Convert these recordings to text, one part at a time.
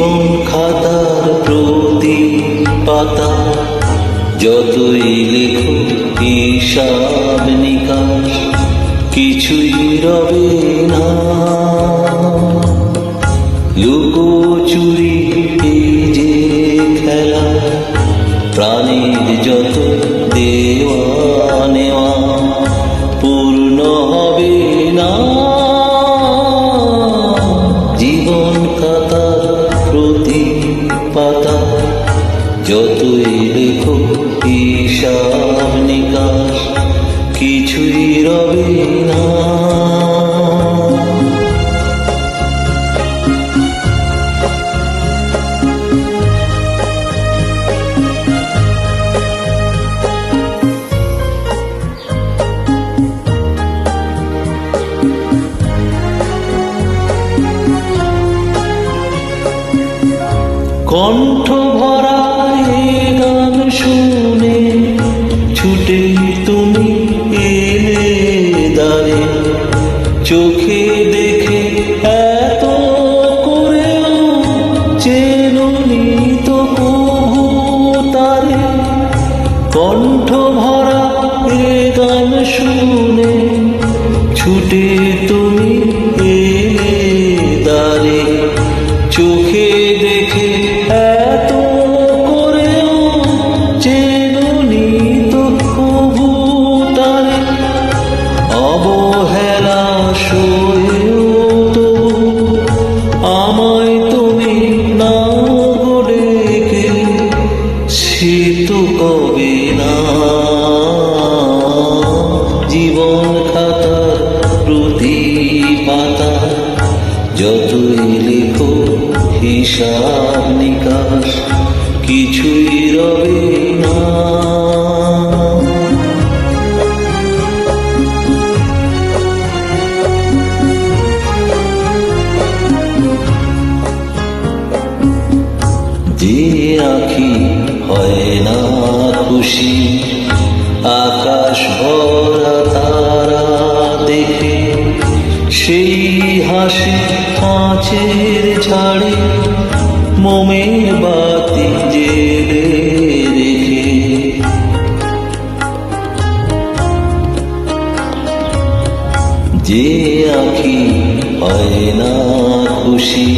জীবন খাতার প্রতি পাতা যতই লেখো হিসাব নিকাশ কিছুই রবে না। লুকোচুরি এই যে খেলা, প্রাণীর যত দেওয়া নেওয়া পূর্ণ হবে না। জীবন খাতার প্রতি পাতা যতই লেখো হিসাব নিকাশ কিছুই রবে না। কণ্ঠ ভরা এ গান শুনে ছুটে তুমি এলে দাঁড়ে, চোখে দেখে এত করেও চেনুনি তো কবু তারে। কণ্ঠ ভরা এ গান শুনে ছুটে তুমি এলে দাঁড়ে, চোখে দেখে এত করেও চেনুনি তো কবু তারে। অবহেলা সয়েও তবু আমায় তুমি না গো ডেকে, সে তো কবে না। জীবন খাতার প্রতি পাতা যতই লেখো হিসাব নিকাশ কিছুই রবে না। যে আঁখি হয় না খুশি আকাশ ভরা তারা দেখে, সেই হাসি কাঁচের ঝাড়ে মোমের বাতি জেলে রেখে। যে আঁখি হয় না খুশি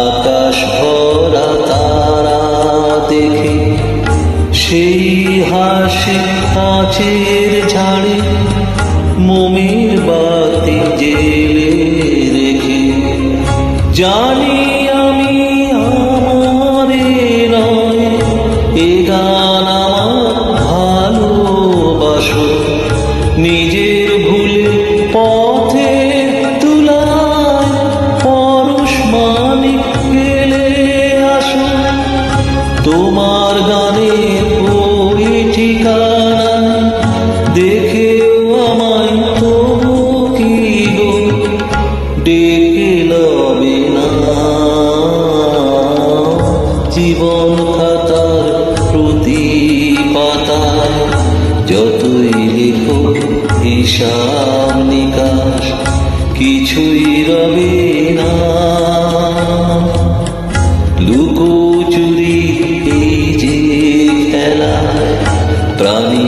আকাশ ভরা তারা দেখে, সেই হাসি কাঁচের ঝাড়ে মোমের বাতি জেলে রেখে। জানি আমি আমার নয় এ গান আমার ভালোবাসো, নিজের ভুলে পথে তুলায় পরশ মানিক গেলে আসো। তোমার গানের ওই ঠিকানা দেখেও আমায় তবু কি গো ডেকে লবে না। জীবন খাতার প্রতি পাতায় যতই লেখো হিসাব নিকাশ কিছুই রবে না। লুকোচুরি এই যে খেলায় প্রাণী